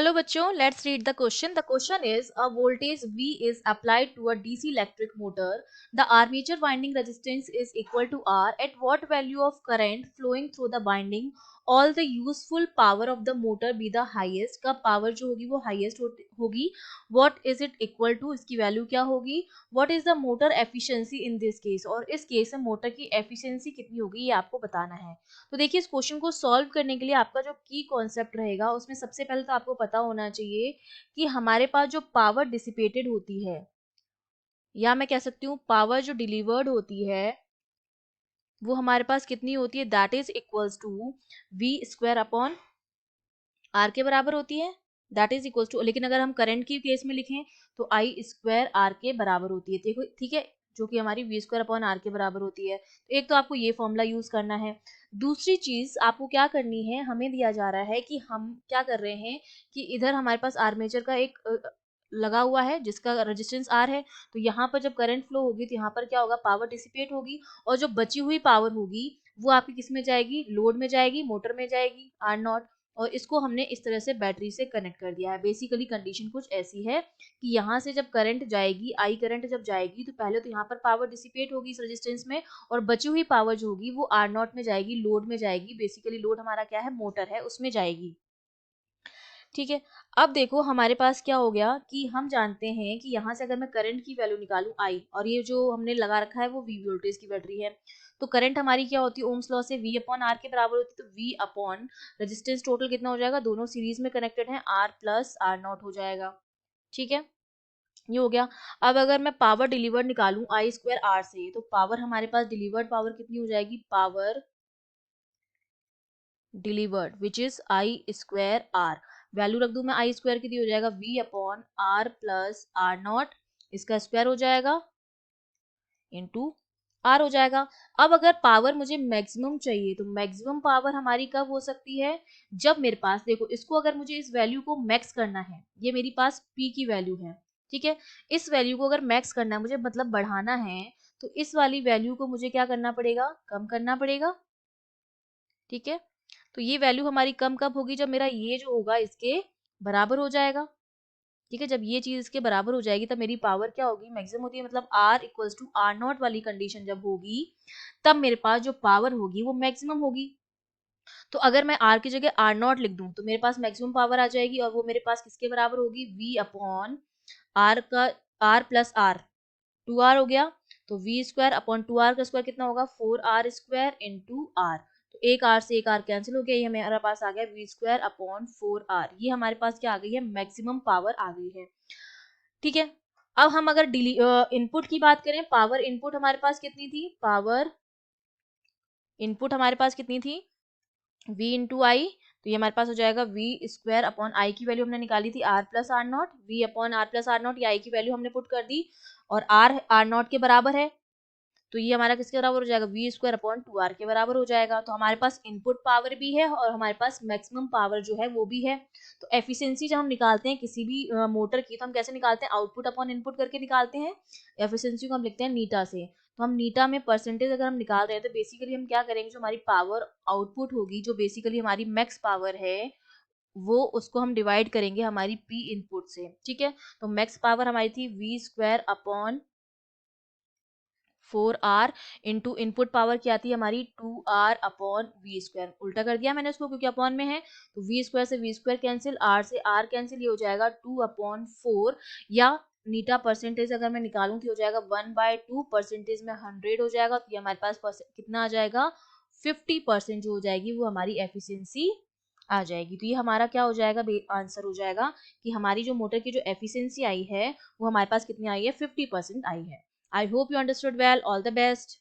Hello बच्चों, let's read the question. The question is a voltage V is applied to a DC electric motor. The armature winding resistance is equal to R. At what value of current flowing through the winding all the useful power of the motor be the highest? कब power जो होगी वो highest होगी. What is it equal to? इसकी value क्या होगी? What is the motor efficiency in this case? और इस केस में मोटर की efficiency कितनी होगी ये आपको बताना है. तो देखिए इस क्वेश्चन को सॉल्व करने के लिए आपका जो की कॉन्सेप्ट रहेगा उसमें सबसे पहले तो आपको पता होना चाहिए कि हमारे पास जो पावर डिसिपेटेड होती है या मैं कह सकती हूँ पावर जो डिलीवर्ड होती है वो हमारे पास कितनी होती है, that is equals to V square upon R के बराबर होती है. दैट इज इक्वल्स टू, लेकिन अगर हम करंट की केस में लिखें तो आई स्क्वायर आर के बराबर होती है. देखो ठीक है, जो कि हमारी वी स्क्वायर अपॉन आर के बराबर होती है. तो एक तो आपको ये फॉर्मूला यूज करना है. दूसरी चीज आपको क्या करनी है, हमें दिया जा रहा है कि हम क्या कर रहे हैं कि इधर हमारे पास आर्मेचर का एक लगा हुआ है जिसका रेजिस्टेंस आर है. तो यहाँ पर जब करंट फ्लो होगी तो यहाँ पर क्या होगा, पावर डिसिपेट होगी और जो बची हुई पावर होगी वो आपकी किस में जाएगी, लोड में जाएगी, मोटर में जाएगी आर नॉट. और इसको हमने इस तरह से बैटरी से कनेक्ट कर दिया है. बेसिकली कंडीशन कुछ ऐसी है कि यहाँ से जब करंट जाएगी, आई करंट जब जाएगी तो पहले तो यहाँ पर पावर डिसिपेट होगी इस रेजिस्टेंस में और बची हुई पावर जो होगी वो आर नॉट में जाएगी, लोड में जाएगी. बेसिकली लोड हमारा क्या है, मोटर है, उसमें जाएगी. ठीक है. अब देखो हमारे पास क्या हो गया कि हम जानते हैं कि यहाँ से अगर मैं करंट की वैल्यू निकालूं आई और ये जो हमने लगा रखा है वो वी वोल्टेज की बैटरी है, तो करंट हमारी क्या होती है, ओम्स लॉ से वी अपॉन आर के बराबर होती है. तो वी अपॉन रेजिस्टेंस टोटल कितना हो जाएगा, दोनों सीरीज में कनेक्टेड है, आर प्लस आर नॉट हो जाएगा. ठीक है, ये हो गया. अब अगर मैं पावर डिलीवर्ड निकालूं आई स्क्वायर आर से, तो पावर हमारे पास डिलीवर्ड पावर कितनी हो जाएगी, power delivered which is I square R. Value रख दूं मैं आई स्क्वायर की, हो जाएगा V upon R plus R not, इसका स्क्वायर हो जाएगा इनटू आर हो जाएगा. अब अगर पावर मुझे मैक्सिमम चाहिए तो मैक्सिमम पावर हमारी कब हो सकती है, जब मेरे पास, देखो इसको अगर मुझे इस वैल्यू को मैक्स करना है, ये मेरी पास पी की वैल्यू है. ठीक है, इस वैल्यू को अगर मैक्स करना है मुझे, मतलब बढ़ाना है, तो इस वाली वैल्यू को मुझे क्या करना पड़ेगा, कम करना पड़ेगा. ठीक है, तो ये वैल्यू हमारी कम कब होगी, जब मेरा ये जो होगा इसके बराबर हो जाएगा. ठीक है, जब ये चीज इसके बराबर हो जाएगी तब मेरी पावर क्या होगी, मैक्सिमम होती है, मतलब R equals to R not वाली कंडीशन जब होगी तब मेरे पास जो पावर होगी वो मैक्सिमम होगी. तो अगर मैं आर की जगह आर नॉट लिख दूं तो मेरे पास मैक्सिमम पावर आ जाएगी और वो मेरे पास किसके बराबर होगी, वी अपॉन आर का R plus R, two R हो गया. तो V square upon two R का स्क्वायर कितना होगा, four R square into R. तो एक आर से एक आर कैंसिल हो गया, ये हमारे पास आ गया V square upon four R. ये हमारे पास क्या आ गई है, मैक्सिमम पावर आ गई है. ठीक है, अब हम अगर इनपुट की बात करें, पावर इनपुट हमारे पास कितनी थी, पावर इनपुट हमारे पास कितनी थी, v इंटू आई. तो ये हमारे पास हो जाएगा वी स्क्वायर अपॉन आई की वैल्यू हमने निकाली थी R plus R not, V upon R plus R not, ये आई की वैल्यू हमने पुट कर दी और आर आर नॉट के बराबर है. तो ये हमारा किसके बराबर हो जाएगा, V square upon two R के बराबर हो जाएगा. तो हमारे पास इनपुट पावर भी है और हमारे पास मैक्सिमम पावर जो है वो भी है. तो एफिशिएंसी जब हम निकालते हैं किसी भी मोटर की, तो हम कैसे निकालते हैं, आउटपुट अपॉन इनपुट करके निकालते हैं. एफिशिएंसी को हम लिखते हैं नीटा से. तो हम नीटा में परसेंटेज अगर हम निकाल रहे हैं तो बेसिकली हम क्या करेंगे, जो हमारी पावर आउटपुट होगी, जो बेसिकली हमारी मैक्स पावर है, वो उसको हम डिवाइड करेंगे हमारी पी इनपुट से. ठीक है, तो मैक्स पावर हमारी थी V square upon four R into input power क्या थी हमारी, two R upon V square. उल्टा कर दिया मैंने उसको क्योंकि अपॉन में है. तो वी स्क्वायर से वी स्क्वायर कैंसिल, आर से आर कैंसिल, ये हो जाएगा टू अपॉन फोर. या नीटा परसेंटेज अगर मैं निकालूं तो हो जाएगा वन बाय टू, परसेंटेज में 100 हो जाएगा. तो ये हमारे पास कितना आ जाएगा, 50% जो हो जाएगी वो हमारी एफिशिएंसी आ जाएगी. तो ये हमारा क्या हो जाएगा, आंसर हो जाएगा कि हमारी जो मोटर की जो एफिशिएंसी आई है वो हमारे पास कितनी आई है, 50% आई है. I hope you understood well. All the best.